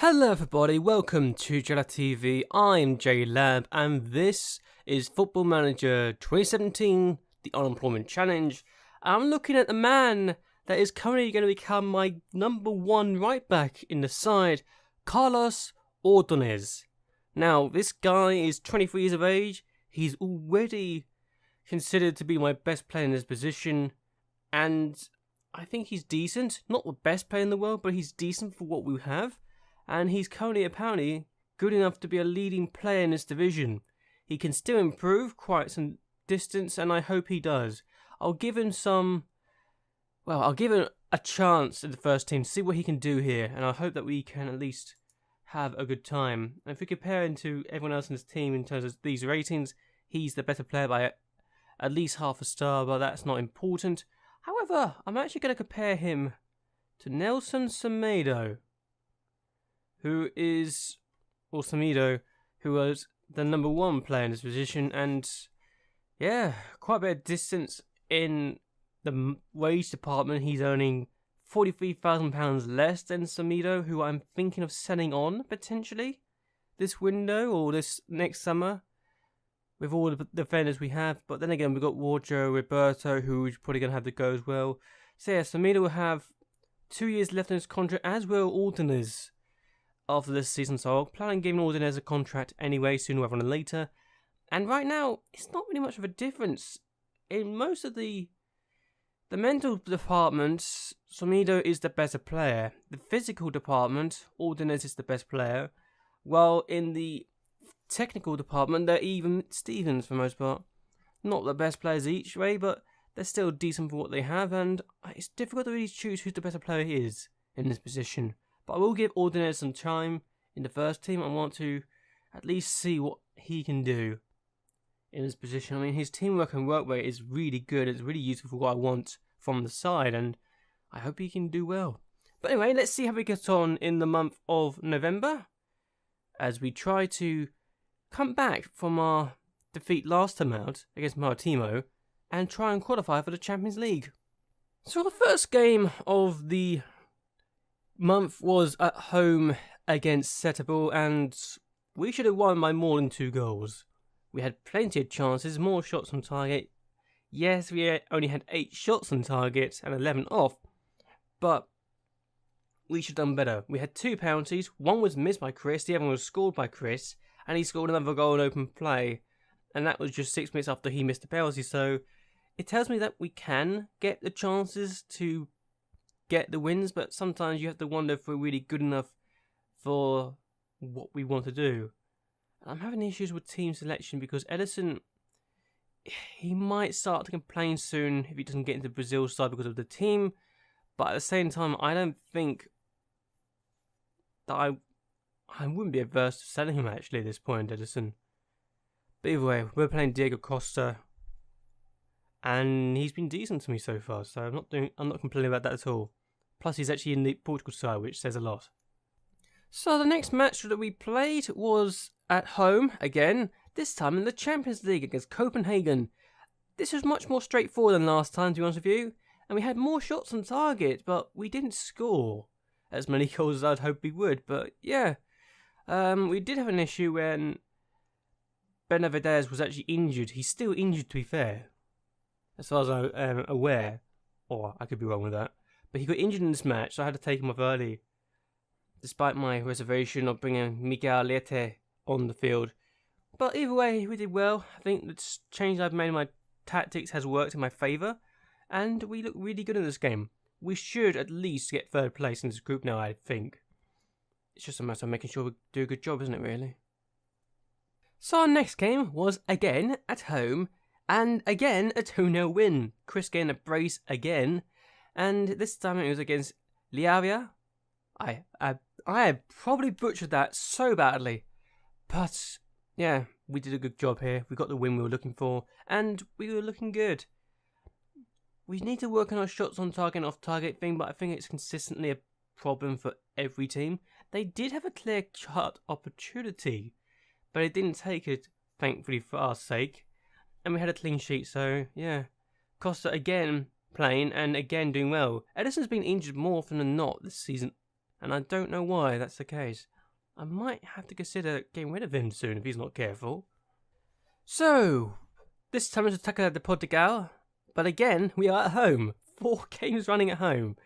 Hello everybody, welcome to JLABTV. I'm JLAB and this is Football Manager 2017, the Unemployment Challenge. I'm looking at the man that is currently going to become my #1 right back in the side, Carlos Ordonez. Now, this guy is 23 years of age. He's already considered to be my best player in his position, and I think he's decent. Not the best player in the world, but he's decent for what we have. And he's currently apparently good enough to be a leading player in this division. He can still improve quite some distance, and I hope he does. I'll give him a chance in the first team, see what he can do here, and I hope that we can at least have a good time. And if we compare him to everyone else in this team in terms of these ratings, he's the better player by at least half a star, but that's not important. However, I'm actually going to compare him to Nelson Semedo, Semedo, who was the #1 player in this position, and yeah, quite a bit of distance in the wage department. He's earning £43,000 less than Semedo, who I'm thinking of selling on potentially this window or this next summer with all the defenders we have. But then again, we've got Warjo, Roberto, who's probably going to have to go as well. So yeah, Semedo will have 2 years left in his contract, as will Ordonez after this season, so I'll plan on giving Ordonez a contract anyway, sooner rather than later. And right now, it's not really much of a difference. In most of the mental departments, Semedo is the better player. The physical department, Ordonez is the best player. While in the technical department, they're even Stevens for the most part. Not the best players each way, but they're still decent for what they have, and it's difficult to really choose who the better player is in this position. But I will give Ordonez some time in the first team. I want to at least see what he can do in his position. I mean, his teamwork and work rate is really good. It's really useful for what I want from the side, and I hope he can do well. But anyway, let's see how we get on in the month of November as we try to come back from our defeat last time out against Maritimo and try and qualify for the Champions League. So the first game of the month was at home against Setable, and we should have won by more than 2 goals. We had plenty of chances, more shots on target. Yes, we only had 8 shots on target and 11 off, but we should have done better. We had 2 penalties. One was missed by Chris, the other one was scored by Chris, and he scored another goal in open play, and that was just 6 minutes after he missed the penalty. So it tells me that we can get the chances to get the wins, but sometimes you have to wonder if we're really good enough for what we want to do. I'm having issues with team selection because Edison, he might start to complain soon if he doesn't get into Brazil's side because of the team, but at the same time, I don't think that I wouldn't be averse to selling him actually at this point, Edison. But either way, we're playing Diego Costa, and he's been decent to me so far, so I'm not complaining about that at all. Plus, he's actually in the Portugal side, which says a lot. So the next match that we played was at home again, this time in the Champions League against Copenhagen. This was much more straightforward than last time, to be honest with you, and we had more shots on target, but we didn't score as many goals as I'd hoped we would. But yeah, we did have an issue when Benavidez was actually injured. He's still injured, to be fair, as far as I'm aware, or I could be wrong with that. But he got injured in this match, so I had to take him off early, despite my reservation of bringing Miguel Leite on the field. But either way, we did well. I think the change I've made in my tactics has worked in my favour, and we look really good in this game. We should at least get 3rd place in this group now, I think. It's just a matter of making sure we do a good job, isn't it, really? So our next game was again at home, and again a 2-0 win. Chris getting a brace again, and this time it was against Liavia. I probably butchered that so badly, but yeah, we did a good job here. We got the win we were looking for, and we were looking good. We need to work on our shots on target and off target thing, but I think it's consistently a problem for every team. They did have a clear cut opportunity, but they didn't take it, thankfully for our sake, and we had a clean sheet. So yeah, Costa again playing and again doing well. Edison's been injured more often than not this season, and I don't know why that's the case. I might have to consider getting rid of him soon if he's not careful. So, this time it's Attacker de Portugal, but again, we are at home. 4 games running at home.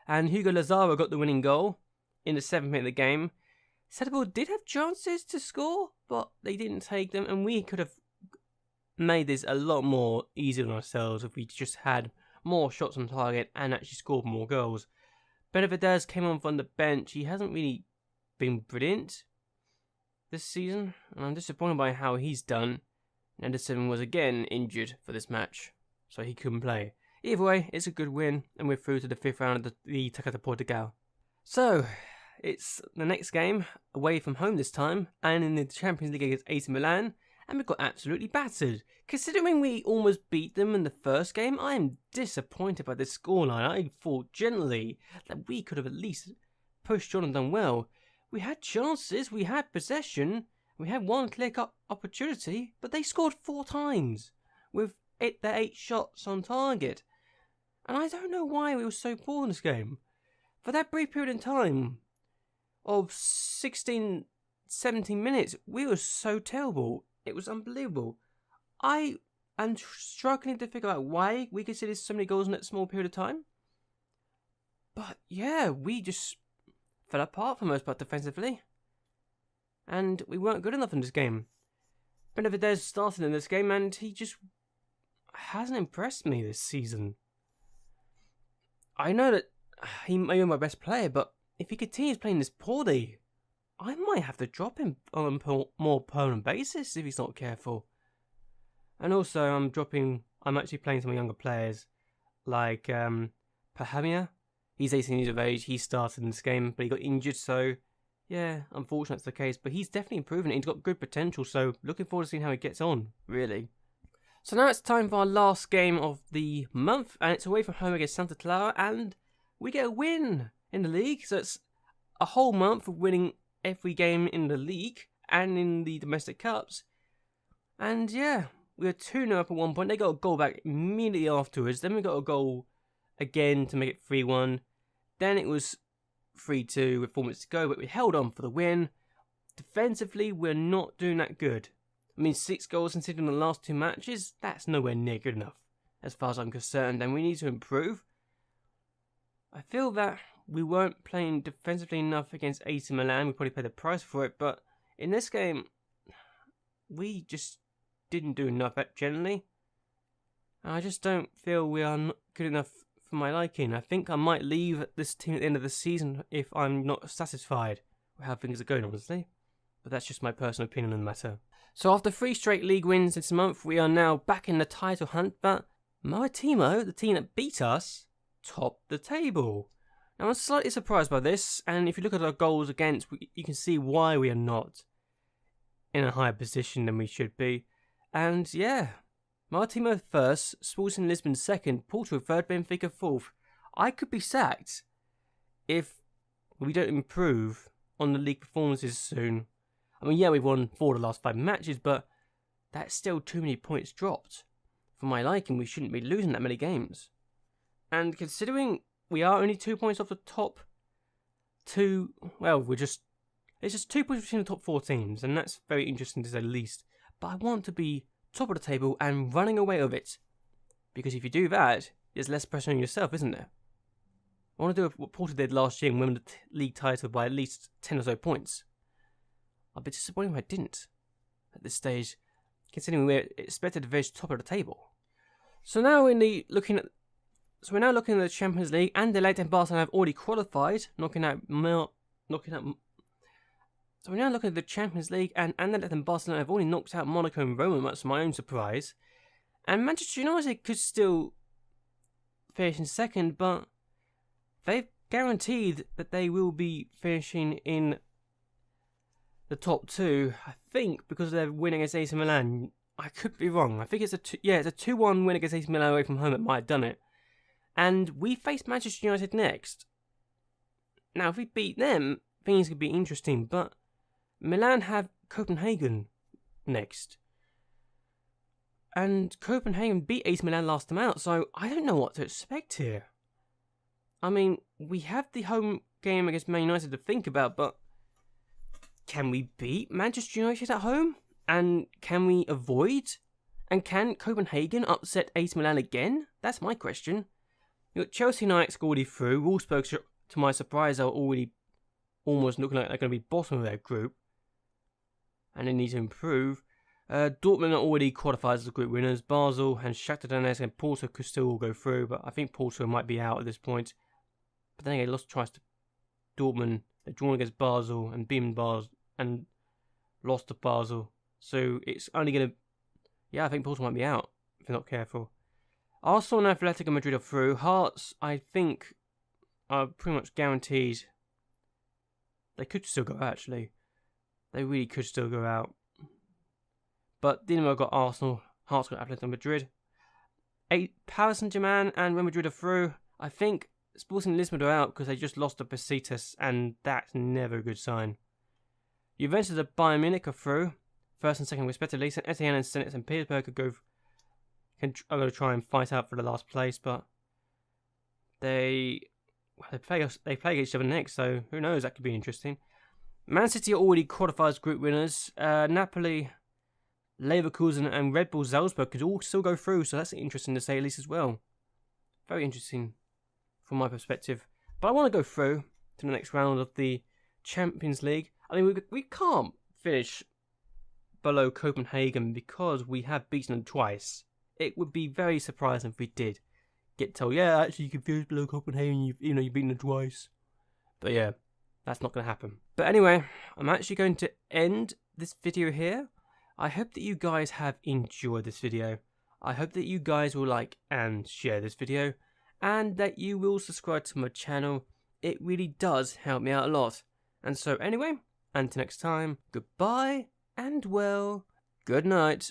And Hugo Lazaro got the winning goal in the 7th minute of the game. Setterfield did have chances to score, but they didn't take them, and we could have made this a lot more easier on ourselves if we just had more shots on target and actually scored more goals. Benavidez came on from the bench. He hasn't really been brilliant this season, and I'm disappointed by how he's done. Anderson was again injured for this match, so he couldn't play. Either way, it's a good win, and we're through to the 5th round of the Attacker de Portugal. So, it's the next game, away from home this time, and in the Champions League against AC Milan, and we got absolutely battered. Considering we almost beat them in the first game, I am disappointed by this scoreline. I thought generally that we could have at least pushed on and done well. We had chances, we had possession, we had one clear-cut opportunity, but they scored 4 times with their 8 shots on target. And I don't know why we were so poor in this game. For that brief period in time of 16, 17 minutes, we were so terrible. It was unbelievable. I am struggling to figure out why we conceded so many goals in that small period of time. But yeah, we just fell apart for the most part defensively. And we weren't good enough in this game. Benavidez started in this game and he just hasn't impressed me this season. I know that he may be my best player, but if he continues playing this poorly, I might have to drop him on a more permanent basis if he's not careful. And also, I'm actually playing some younger players, like Pahamia. He's 18 years of age, he started in this game, but he got injured, so yeah, unfortunately that's the case. But he's definitely improving, he's got good potential, so looking forward to seeing how he gets on, really. So now it's time for our last game of the month, and it's away from home against Santa Clara, and we get a win in the league. So it's a whole month of winning every game in the league and in the domestic cups. And yeah, we were 2-0 up at one point. They got a goal back immediately afterwards. Then we got a goal again to make it 3-1. Then it was 3-2 with 4 minutes to go, but we held on for the win. Defensively, we're not doing that good. I mean, 6 goals conceded in the last 2 matches, that's nowhere near good enough, as far as I'm concerned, and we need to improve. I feel that we weren't playing defensively enough against AC Milan. We probably paid the price for it, but in this game, we just didn't do enough generally. I just don't feel we are not good enough for my liking. I think I might leave this team at the end of the season if I'm not satisfied with how things are going, honestly. But that's just my personal opinion on the matter. So after 3 straight league wins this month, we are now back in the title hunt, but Maritimo, the team that beat us, topped the table. Now I'm slightly surprised by this, and if you look at our goals against, you can see why we are not in a higher position than we should be. And yeah, Maritimo first, Sporting Lisbon second, Porto third, Benfica fourth. I could be sacked if we don't improve on the league performances soon. I mean, yeah, we've won 4 of the last 5 matches, but that's still too many points dropped. For my liking, we shouldn't be losing that many games. And considering we are only 2 points off the top 2, well, it's just 2 points between the top 4 teams, and that's very interesting to say the least. But I want to be top of the table and running away with it. Because if you do that, there's less pressure on yourself, isn't there? I want to do what Porto did last year and win the league title by at least 10 or so points. I'd be disappointed if I didn't at this stage, considering we're expected to finish top of the table. So now we're now looking at the Champions League, and JLAB and Barcelona have already qualified, So we're now looking at the Champions League, and JLAB and Barcelona have already knocked out Monaco and Roma, much to my own surprise. And Manchester United could still finish in second, but they've guaranteed that they will be finishing in the top 2, I think, because they're winning against AC Milan. I could be wrong. I think it's a 2-1 win against AC Milan away from home that might have done it. And we face Manchester United next. Now, if we beat them, things could be interesting, but Milan have Copenhagen next. And Copenhagen beat AC Milan last time out, so I don't know what to expect here. I mean, we have the home game against Man United to think about, but can we beat Manchester United at home? And can we avoid? And can Copenhagen upset AC Milan again? That's my question. You got Chelsea and Ajax already through. Wolfsburg, to my surprise, are already almost looking like they're going to be bottom of their group. And they need to improve. Dortmund are already qualified as the group winners. Basel and Shakhtar Donetsk and Porto could still all go through, but I think Porto might be out at this point. But then they lost twice to Dortmund. They drawn against Basel and beaten Basel and lost to Basel. So it's only going to... Yeah, I think Porto might be out if they're not careful. Arsenal and Atletico Madrid are through. Hearts, I think, are pretty much guaranteed. They could still go out, actually. They really could still go out. But Dinamo got Arsenal. Hearts got Atletico Madrid. Paris Saint-Germain and Real Madrid are through. I think Sporting Lisbon are out because they just lost to Besiktas, and that's never a good sign. Juventus and Bayern Munich are through. First and second respectively. St Etienne and St Petersburg are going to try and fight out for the last place, but they play against each other next, so who knows, that could be interesting. Man City are already qualified as group winners. Napoli, Leverkusen and Red Bull Salzburg could all still go through, so that's interesting to say at least as well. Very interesting from my perspective. But I want to go through to the next round of the Champions League. I mean, we can't finish below Copenhagen because we have beaten them twice. It would be very surprising if we did get told, yeah, actually you can finish below Copenhagen, you've beaten them twice. But yeah, that's not going to happen. But anyway, I'm actually going to end this video here. I hope that you guys have enjoyed this video. I hope that you guys will like and share this video, and that you will subscribe to my channel. It really does help me out a lot. And so anyway, until next time, goodbye, and well, good night.